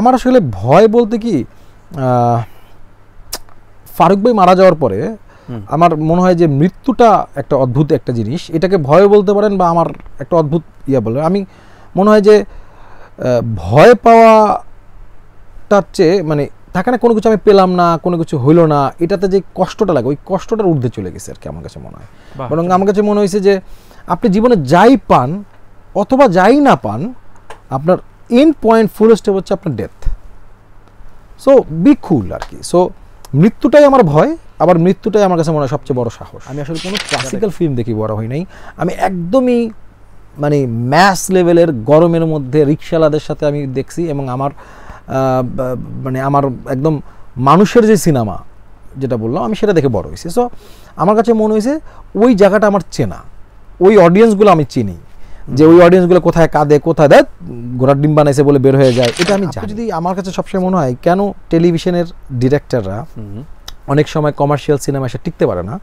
আমার আসলে ভয় বলতে কি ফারুক ভাই মারা যাওয়ার পরে আমার মনে হয় যে মৃত্যুটা একটা অদ্ভুত একটা জিনিস, এটাকে ভয় বলতে পারেন বা আমার একটা অদ্ভুত বলে আমি মনে হয় যে ভয় পাওয়াটার চেয়ে মানে থাকে না কোনো কিছু আমি পেলাম না, কোনো কিছু হইলো না, এটাতে যে কষ্টটা লাগে ওই কষ্টটার ঊর্ধ্বে চলে গেছে আর কি আমার কাছে মনে হয়। বরং আমার কাছে মনে হয়েছে যে আপনি জীবনে যাই পান অথবা যাই না পান, আপনার এন্ড পয়েন্ট ফুল স্টেপ হচ্ছে আপনার ডেথ। সো বি কুল আর কি। সো মৃত্যুটাই আমার ভয়, আবার মৃত্যুটাই আমার কাছে মনে হয় সবচেয়ে বড় সাহস। আমি আসলে কোনো ক্লাসিক্যাল ফিল্ম দেখি বড় হই নাই, আমি একদমই মানে ম্যাস লেভেলের গরমের মধ্যে রিক্সাওয়ালাদের সাথে আমি দেখছি, এবং আমার মানে আমার একদম মানুষের যে সিনেমা যেটা বললাম আমি সেটা দেখে বড় হয়েছি। সো আমার কাছে মনে হয়েছে ওই জায়গাটা আমার চেনা, ওই অডিয়েন্সগুলো আমি চিনি, যে ওই অডিয়েন্সগুলো কোথায় কাঁদে, কোথায় দেয় ঘোড়ার ডিম বানাইছে বলে বের হয়ে যায়, এটা আমি জানি। যদি আমার কাছে সবসময় মনে হয় কেন টেলিভিশনের ডিরেক্টররা অনেক সময় কমার্শিয়াল সিনেমা এসে টিকতে পারে না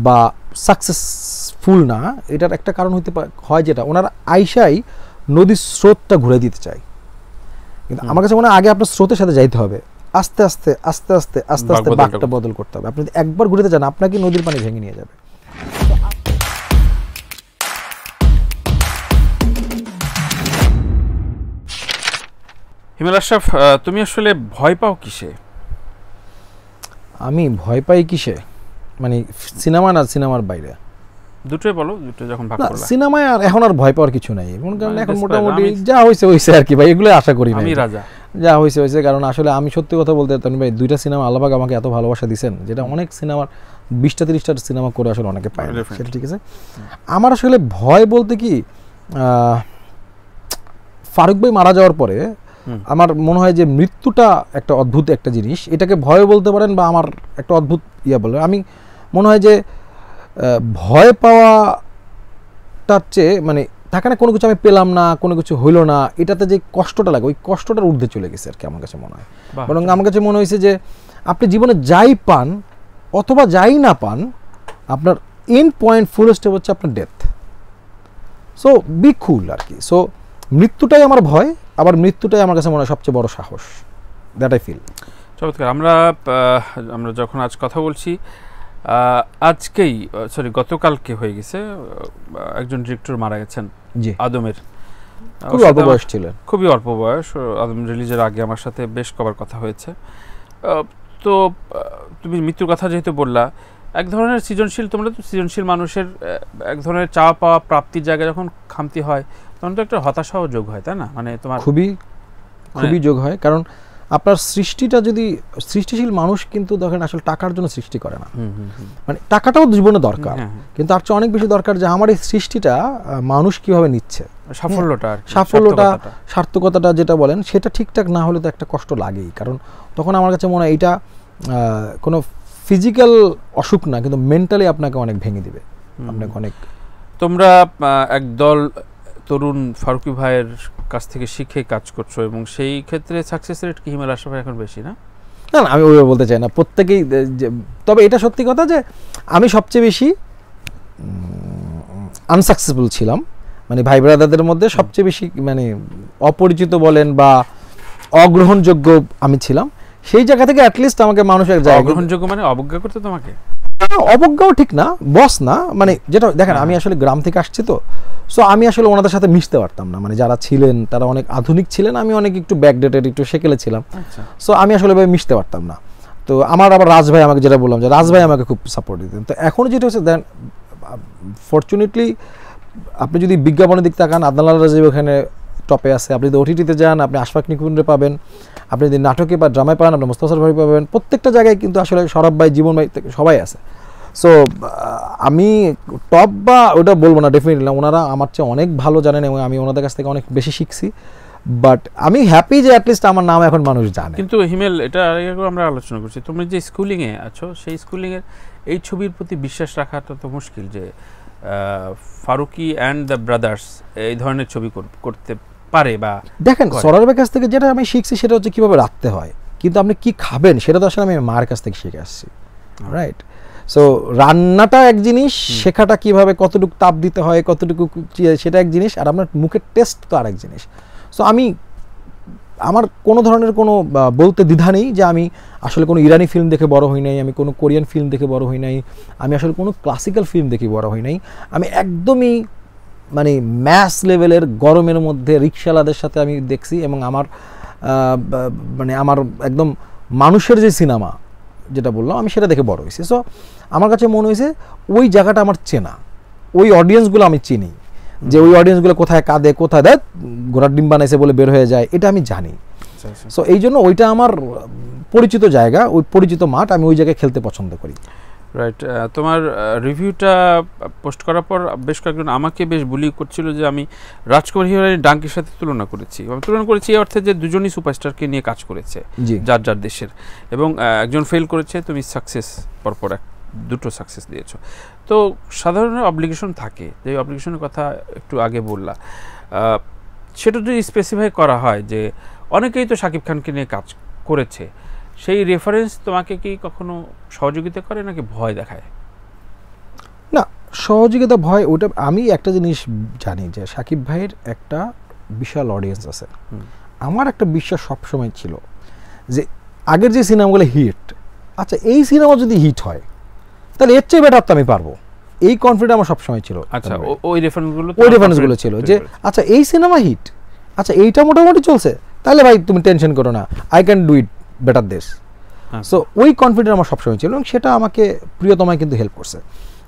বা সাকসেসফুল না, এটার একটা কারণ হইতে হয় যেটা ওনারা আইসাই নদীর স্রোতটা ঘুরে দিতে চায়। কিন্তু আমার কাছে মনে হয় আগে আপনার স্রোতের সাথে যাইতে হবে, আস্তে আস্তে আস্তে আস্তে আস্তে আস্তে বাঁকটা বদল করতে হবে। আপনি যদি একবার ঘুরেতে যান আপনাকে নদীর পানি ভেঙে নিয়ে যাবে। হিমেল আশরাফ, তুমি আসলে ভয় পাও কিসে? আমি ভয় পাই কিসে মানে সিনেমা না সিনেমার বাইরে? দুটোই বলো, দুটো যখন ভাগ করলা। সিনেমায় আর এখন আর ভয় পাওয়ার কিছু নাই, কারণ এখন মোটামুটি যা হয়েছে হয়েছে আর কি ভাই, এগুলো আশা করি আমি রাজা, যা হয়েছে হয়েছে। কারণ আসলে আমি সত্যি কথা বলতে তনি ভাই, দুইটা সিনেমা আল্লাহ পাক আমাকে এত ভালোবাসা দিয়েছেন, যেটা অনেক সিনেমার 20টা 30টা সিনেমা করে আসলে অনেকে পায় না, সেটা ঠিক আছে। আমার আসলে ভয় বলতে কি ফারুক ভাই মারা যাওয়ার পরে আমার মনে হয় যে মৃত্যুটা একটা অদ্ভুত একটা জিনিস, এটাকে ভয় বলতে পারেন বা আমার একটা অদ্ভুত বলে আমি মনে হয় যে ভয় পাওয়াটার চেয়ে মানে থাকে না কোনো কিছু আমি পেলাম না, কোনো কিছু হইলো না, এটাতে যে কষ্টটা লাগে ওই কষ্টটার ঊর্ধ্বে চলে গেছে আর কি আমার কাছে মনে হয়। বরং আমার কাছে মনে হয়েছে যে আপনি জীবনে যাই পান অথবা যাই না পান, আপনার এন্ড পয়েন্ট ফুল স্টেপ হচ্ছে আপনার ডেথ। সো বি কুল আর কি। সো মৃত্যুটাই আমার ভয়, আবার মৃত্যুটাই আমার কাছে মনে হয় সবচেয়ে বড় সাহস, দ্যাট আই ফিল। চমৎকার। আমরা যখন আজ কথা বলছি, আজকেই গতকালকে হয়ে গেছে, একজন ডিরেক্টর মারা গেছেন, জি আদমের। খুবই অল্প বয়স ছিলেন, খুবই অল্প বয়স। আদম রিলিজের আগে আমার সাথে বেশ কবার কথা হয়েছে। তো তুমি মৃত্যুর কথা যেহেতু বললা, এক ধরনের সৃজনশীল, তোমরা তো সৃজনশীল মানুষের এক ধরনের চাওয়া পাওয়া প্রাপ্তির জায়গায় যখন খামতি হয় তখন তো একটা হতাশাও যোগ হয়, তাই না? মানে তোমার খুবই যোগ হয়, কারণ আপনার সৃষ্টিটা যদি সৃষ্টিশীল মানুষ কিন্তু দেখেন আসলে টাকার জন্য সৃষ্টি করে না, মানে টাকাটাও জীবনে দরকার, কিন্তু তার চেয়ে অনেক বেশি দরকার যে আমার এই সৃষ্টিটা মানুষ কিভাবে নিচ্ছে, সাফল্যটা সার্থকতাটা যেটা বলেন সেটা ঠিকঠাক না হলে তো একটা কষ্ট লাগেই। কারণ তখন আমার কাছে মনে হয় এটা কোনো ফিজিক্যাল অসুখ না, কিন্তু মেন্টালি আপনাকে অনেক ভেঙে দিবে, আপনাকে অনেক। তোমরা একদল তরুণ ফারুকী ভাইয়ের কাছ থেকে শিখে কাজ করছো, এবং সেই ক্ষেত্রে সাকসেস রেট কি হিমেল আশরাফের এখন বেশি না? না আমি ওইভাবে বলতে চাই না, প্রত্যেকেই। তবে এটা সত্যি কথা যে আমি সবচেয়ে বেশি আনসাকসেসফুল ছিলাম, মানে ভাই ব্রাদারদের মধ্যে সবচেয়ে বেশি মানে অপরিচিত বলেন বা অগ্রহণযোগ্য আমি ছিলাম। সেই জায়গা থেকে অ্যাটলিস্ট আমাকে মানুষ এক জায়গায় অগ্রহণযোগ্য মানে অবজ্ঞা করতে, তোমাকে অবজ্ঞাও ঠিক না, বস না, মানে যেটা দেখেন আমি আসলে গ্রাম থেকে আসছি, তো সো আমি আসলে ওনাদের সাথে মিশতে পারতাম না, মানে যারা ছিলেন তারা অনেক আধুনিক ছিলেন, আমি অনেক একটু ব্যাকডেটেড, একটু সেকেলে ছিলাম, সো আমি আসলে মিশতে পারতাম না। তো আমার আবার রাজ ভাই, আমাকে যেটা বললাম যে রাজ ভাই আমাকে খুব সাপোর্ট দিতেন। তো এখন যেটা হচ্ছে দেন ফরচুনেটলি আপনি যদি বিজ্ঞাপনের দিক তাকান, আদনান রাজীব ওখানে টপে আছে, আপনি যদি ওটিটিতে যান আপনি আশফাক নিকুঞ্জে পাবেন, আপনি যদি নাটকে বা ড্রামায় পান আপনি মোস্তাফা ভাই পাবেন, প্রত্যেকটা জায়গায় কিন্তু আসলে সরব ভাই, জীবন ভাই সবাই আছে। সো আমি টপ বা ওটা বলবো না, ডেফিনেটলি না, ওনারা আমার চেয়ে অনেক ভালো জানেন এবং আমি ওনাদের কাছ থেকে অনেক বেশি শিখছি, বাট আমি হ্যাপি যে অ্যাটলিস্ট আমার নাম এখন মানুষ জানে। কিন্তু হিমেল, এটা আমরা আলোচনা করছি, তুমি যে স্কুলিংয়ে আছো সেই স্কুলিংয়ের এই ছবির প্রতি বিশ্বাস রাখাটা তো মুশকিল যে ফারুকী অ্যান্ড দ্য ব্রাদার্স এই ধরনের ছবি করতে পারে। বা দেখেন সরারের কাছ থেকে যেটা আমি শিখছি সেটা হচ্ছে কীভাবে রাখতে হয়, কিন্তু আপনি কি খাবেন সেটা তো আসলে আমি মার কাছ থেকে শিখে আসছি, রাইট? সো রান্নাটা এক জিনিস, শেখাটা কিভাবে কতটুকু তাপ দিতে হয়, কতটুকু সেটা এক জিনিস, আর আপনার মুখের টেস্ট তো আরেক জিনিস। সো আমি আমার কোনো ধরনের কোনো বলতে দ্বিধা নেই যে আমি আসলে কোনো ইরানি ফিল্ম দেখে বড় হই নাই, আমি কোনো কোরিয়ান ফিল্ম দেখে বড় হই নাই, আমি আসলে কোনো ক্লাসিক্যাল ফিল্ম দেখে বড় হই নাই। আমি একদমই মানে ম্যাস লেভেলের গরমের মধ্যে রিক্সাওয়ালাদের সাথে আমি দেখছি, এবং আমার মানে আমার একদম মানুষের যে সিনেমা যেটা বললাম আমি সেটা দেখে বড় হয়েছি। সো আমার কাছে মনে হয়েছে ওই জায়গাটা আমার চেনা, ওই অডিয়েন্সগুলো আমি চিনি, যে ওই অডিয়েন্সগুলো কোথায় কাঁদে, কোথায় দেখ ঘোড়ার ডিম বানাইছে বলে বের হয়ে যায়, এটা আমি জানি। সো এই জন্য ওইটা আমার পরিচিত জায়গা, ওই পরিচিত মাঠ, আমি ওই জায়গায় খেলতে পছন্দ করি। রাইট। তোমার রিভিউটা পোস্ট করার পর বেশ কয়েকজন আমাকে বেশ বুলি করছিল যে আমি রাজকুমার হিরানি ডাঙ্কির সাথে তুলনা করেছি। আমি তুলনা করেছি এই অর্থে যে দুজনই সুপারস্টারকে নিয়ে কাজ করেছে যার যার দেশের, এবং একজন ফেল করেছে, তুমি সাকসেস পরপর দুটো সাকসেস দিয়েছো। তো সাধারণ অব্লিগেশন থাকে, যে অব্লিগেশনের কথা একটু আগে বললা, সেটা যদি স্পেসিফাই করা হয় যে অনেকেই তো শাকিব খানকে নিয়ে কাজ করেছে, সেই রেফারেন্স তোমাকে কি কখনো সহযোগিতা করে নাকি ভয় দেখায়? না, সহযোগিতা ভয় ওটা, আমি একটা জিনিস জানি যে শাকিব ভাইয়ের একটা বিশাল অডিয়েন্স আছে। আমার একটা বিশ্বাস সবসময় ছিল যে আগের যে সিনেমাগুলো হিট, আচ্ছা এই সিনেমা যদি হিট হয় তাহলে এর চেয়ে বেটার তো আমি পারবো, এই কনফিডেন্স আমার সবসময় ছিল। আচ্ছা, ওই রেফারেন্সগুলো ছিল যে আচ্ছা এই সিনেমা হিট, আচ্ছা এইটা মোটামুটি চলছে, তাহলে ভাই তুমি টেনশন করো না, I can do it better this. So ওই কনফিডেন্স আমার সবসময় ছিল, এবং সেটা আমাকে প্রিয়তমায় কিন্তু হেল্প করছে।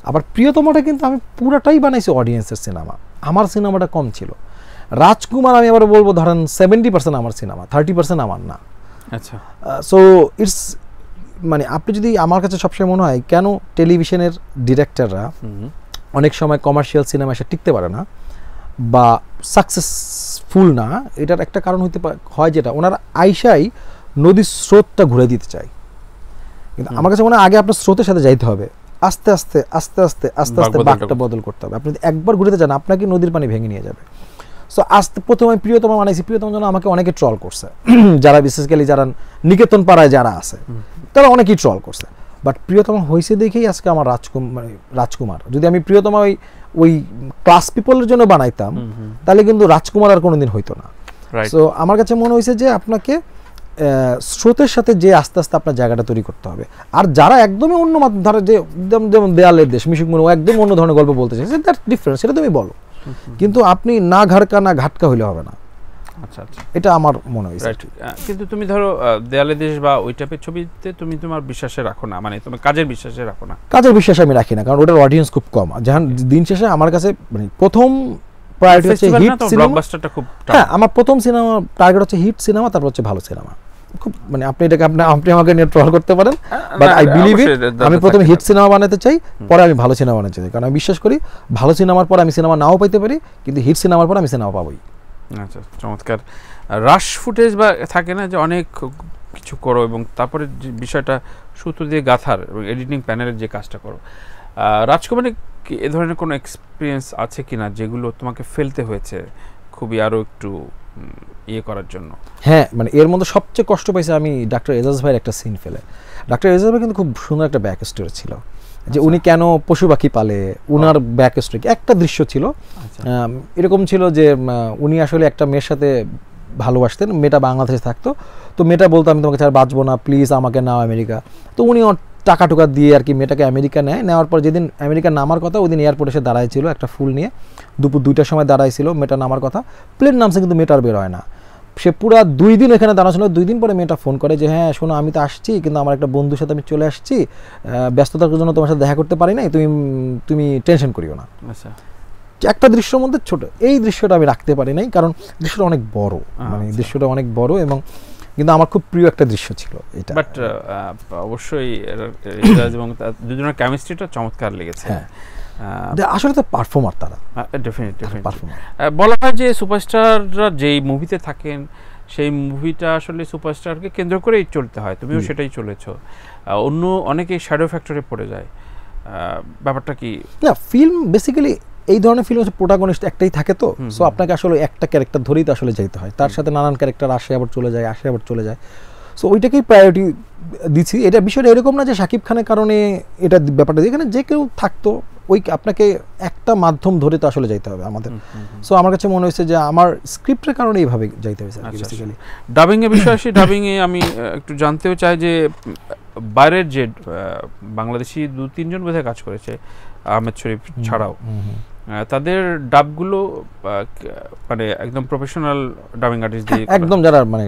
আবার প্রিয়তমাটা কিন্তু আমি পুরাটাই বানাইছি অডিয়েন্সের সিনেমা, আমার সিনেমাটা কম ছিল। রাজকুমার আমি আবার বলবো ধরেন 70% আমার সিনেমা, 30% আমার না। আচ্ছা, সো ইটস মানে আপনি যদি, আমার কাছে সবসময় মনে হয় কেন টেলিভিশনের ডিরেক্টররা অনেক সময় কমার্শিয়াল সিনেমা এসে টিকতে পারে না বা সাকসেসফুল না, এটার একটা কারণ হতে হয় যেটা ওনারা আইসাই নদীর স্রোতটা ঘুরে দিতে চায়। কিন্তু আমার কাছে মনে হয় আগে আপনার স্রোতের সাথে যাইতে হবে, আস্তে আস্তে আস্তে আস্তে আস্তে আস্তে বাঁকটা বদল করতে হবে। আপনি যদি একবার ঘুরেতে যান আপনাকে নদীর পানি ভেঙে নিয়ে যাবে। সো আস্তে প্রথমে আমি প্রিয়তমা বানাইছি, প্রিয়তমার জন্য আমাকে অনেকে ট্রল করছে, যারা বিশেষকালি যারা নিকেতন পাড়ায় যারা আছে তারা অনেকেই ট্রল করছে। বাট প্রিয়তমা হয়েছে দেখেই আজকে আমার রাজকুমার। যদি আমি প্রিয়তমা ওই ক্লাস পিপলের জন্য বানাইতাম তাহলে কিন্তু রাজকুমার আর কোনোদিন হইতো না। সো আমার কাছে মনে হয়েছে যে আপনাকে স্রোতের সাথে যে আস্তে আস্তে আপনার জায়গাটা তৈরি করতে হবে। আর যারা একদমই অন্য ধারা, যে যেমন দেয়ালের দেশ, মিশুক মনে একদম অন্য ধরনের গল্প বলতে চাইছে, দ্যাট ডিফারেন্ট, সেটা তুমি বলো, কিন্তু আপনি না ঘাড়কা না ঘাটকা হইলে হবে না। আচ্ছা আচ্ছা, এটা আমার মনে হয়েছে। কিন্তু তুমি ধরো দেয়ালের দেশ বা ওই টাইপের ছবিতে তুমি তোমার বিশ্বাসে রাখো না, মানে তুমি কাজের বিশ্বাসে রাখো না? কাজের বিশ্বাসে আমি রাখি না, কারণ ওটার অডিয়েন্স খুব কম। যখন দিন শেষে আমার কাছে মানে প্রথম প্রায়োরিটি হচ্ছে হিট সিনেমা, ব্লকবাস্টারটা খুব, হ্যাঁ আমার প্রথম সিনেমা টার্গেট হচ্ছে হিট সিনেমা, তারপর হচ্ছে ভালো সিনেমা। খুব মানে আপনি এটাকে আপনি আমাকে নিয়ে ট্রল করতে পারেন, বাট আই বিলিভ ইট, আমি প্রথমে হিট সিনেমা বানাতে চাই, পরে আমি ভালো সিনেমা বানাতে চাই, কারণ আমি বিশ্বাস করি ভালো সিনেমার পর আমি সিনেমা নাও পাইতে পারি, কিন্তু হিট সিনেমার পর আমি সিনেমা পাবোই। আচ্ছা, চমৎকার। রাশ ফুটেজ বা থাকে না যে অনেক কিছু করো এবং তারপরে যে বিষয়টা সূত্র দিয়ে গাথার এবং এডিটিং প্যানেলের যে কাজটা করো, রাজকুমারে কি এ ধরনের কোনো এক্সপিরিয়েন্স আছে কিনা যেগুলো তোমাকে ফেলতে হয়েছে খুবই আরও একটু ইয়ে করার জন্য? হ্যাঁ, মানে এর মধ্যে সবচেয়ে কষ্ট পাইছে আমি ডাক্তার এজাজ ভাইয়ের একটা সিন ফেলে। ডাক্তার এজাজ ভাই কিন্তু খুব সুন্দর একটা ব্যাক স্টোরি ছিল, যে উনি কেন পশু পাখি পালে, উনার ব্যাক স্টোরি একটা দৃশ্য ছিল এরকম ছিল যে উনি আসলে একটা মেয়ের সাথে ভালোবাসতেন, মেয়েটা বাংলাদেশে থাকতো, তো মেয়েটা বলতো আমি তোমাকে ছাড়া বাঁচবো না, প্লিজ আমাকে নাও আমেরিকা। তো উনি টাকা টুকা দিয়ে আর কি মেয়েটাকে আমেরিকা নেওয়ার পর যেদিন আমেরিকা নামার কথা ওই দিন এয়ারপোর্টে এসে দাঁড়াইছিল একটা ফুল নিয়ে, দুপুর 2টার সময় দাঁড়াইছিল, মেয়েটা নামার কথা, প্লেন নামছে কিন্তু মেয়েটার বের হয় না। সে পুরো 2 দিন এখানে দাঁড়াচ্ছিল, 2 দিন পরে মেয়েটা ফোন করে যে হ্যাঁ শোনো আমি তো আসছি, কিন্তু আমার একটা বন্ধুর সাথে আমি চলে আসছি, ব্যস্ততার জন্য তোমার সাথে দেখা করতে পারি নাই, তুমি টেনশন করিও না। আচ্ছা, একটা দৃশ্যের মধ্যে ছোট এই দৃশ্যটা আমি রাখতে পারি নাই, কারণ দৃশ্যটা অনেক বড়, মানে দৃশ্যটা অনেক বড়, এবং কিন্তু আমার খুব প্রিয় একটা দৃশ্য ছিল এটা। বাট অবশ্যই এবং দুজনের কেমিস্ট্রিটা চমৎকার লেগেছে। আসলে তো পারফর্মার তারা, ডেফিনেটলি পারফর্মার। বলা হয় যে সুপারস্টাররা যেই মুভিতে থাকেন সেই মুভিটা আসলে সুপারস্টারকে কেন্দ্র করেই চলতে হয়, তুমিও সেটাই চলেছো, অন্য অনেকেই শ্যাডো ফ্যাক্টরে পড়ে যায়, ব্যাপারটা কি? না, ফিল্ম বেসিক্যালি এই ধরনের ফিল্ম হচ্ছে প্রোটাগনিস্ট একটাই থাকে, তো সো আপনাকে আসলে একটা ক্যারেক্টার ধরেই তো আসলে যেতে হয়, তার সাথে নানান ক্যারেক্টার আসে আবার চলে যায়, আসে আবার চলে যায়, সো ওইটাকেই প্রায়োরিটি দিচ্ছি। এটা বিষয়টা এরকম না যে শাকিব খানের কারণে এটা ব্যাপারটা, এখানে যে কেউ থাকতো ওই আপনাকে একটা মাধ্যম ধরে তো আসলে যাইতে হবে আমাদের। সো আমার কাছে মনে হয়েছে যে আমার স্ক্রিপ্টের কারণে এইভাবে যাইতে হয়েছে বেসিক্যালি। ডাবিং এর বিষয় আসি, ডাবিং এ আমি একটু জানতেও চাই যে বাইরের যে বাংলাদেশি 2-3 জন বোধহয় কাজ করেছে আহমেদ শরীফ ছাড়াও, তাদের ডাবগুলো মানে একদম প্রফেশনাল ডাবিং আর্টিস্ট দিয়ে একদম যারা মানে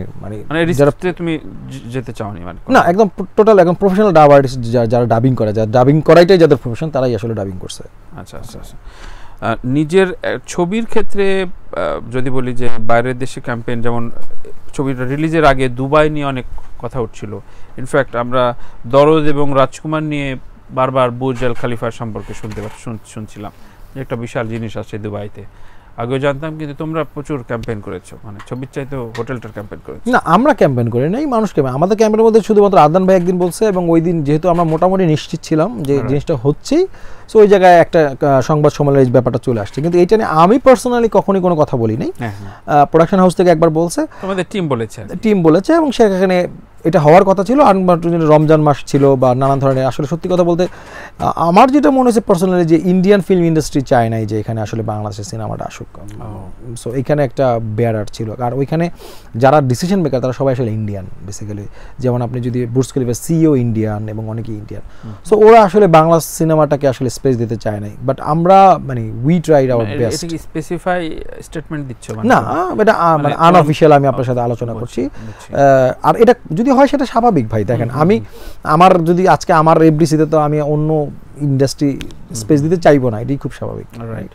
রিসার্চে তুমি যেতে চাওনি মানে না, একদম টোটাল একদম প্রফেশনাল ডাব আর্টিস্ট যারা ডাবিং করে, যারা ডাবিং করাইটাই যাদের প্রফেশন, তারাই আসলে ডাবিং করছে। আচ্ছা আচ্ছা আচ্ছা। নিজের ছবির ক্ষেত্রে যদি বলি যে বাইরের দেশে ক্যাম্পেইন, যেমন ছবিটা রিলিজের আগে দুবাই নিয়ে অনেক কথা উঠছিল। ইনফ্যাক্ট আমরা দরদ এবং রাজকুমার নিয়ে বারবার বুর্জ আল খলিফার সম্পর্কে শুনছিলাম যে একটা বিশাল জিনিস আছে দুবাইতে, আগেও জানতাম, কিন্তু তোমরা প্রচুর ক্যাম্পেইন করেছো, মানে ছবির চাইতে হোটেলটার ক্যাম্পেইন করেছো। না, আমরা ক্যাম্পেইন করি নাই, মানুষ ক্যাম্পেইন। আমাদের ক্যাম্পেইনের মধ্যে শুধুমাত্র আদনান ভাই একদিন বলছে, এবং ওই দিন যেহেতু আমরা মোটামুটি নিশ্চিত ছিলাম যে জিনিসটা হচ্ছেই, সো ওই জায়গায় একটা সংবাদ সম্মেলনের এই ব্যাপারটা চলে আসছে। কিন্তু এইটা নিয়ে আমি পার্সোনালি কখনোই কোনো কথা বলি নাই। প্রোডাকশন হাউস থেকে একবার বলছে, তোমাদের টিম বলেছে, এবং সেখানে এটা হওয়ার কথা ছিল। আর রমজান মাস ছিল বা নানান ধরনের, আসলে সত্যি কথা বলতে আমার যেটা মনে হয়েছে পার্সোনালি যে ইন্ডিয়ান ফিল্ম ইন্ডাস্ট্রি চায় নাই যে এখানে আসলে বাংলাদেশের সিনেমাটা আসুক। সো এখানে একটা ব্যারার ছিল। আর ওইখানে যারা ডিসিশন মেকার তারা সবাই আসলে ইন্ডিয়ান বেসিক্যালি। যেমন আপনি যদি বুর্জ খলিফার সিইও ইন্ডিয়ান এবং অনেকেই ইন্ডিয়ান। সো ওরা আসলে বাংলা সিনেমাটাকে আসলে স্পেস দিতে চায় নাই। বাট আমরা মানে উই ট্রাইড আওয়ার বেস্ট। এটা কি স্পেসিফাই স্টেটমেন্ট দিচ্ছ না, এটা মানে আনঅফিশিয়াল আমি আপনার সাথে আলোচনা করছি। আর এটা যদি হয় সেটা স্বাভাবিক ভাই। দেখেন, আমার যদি আজকে আমার এফডিসিতে, তো আমি অন্য ইন্ডাস্ট্রি স্পেস দিতে চাইবো না, এটাই খুব স্বাভাবিক। রাইট।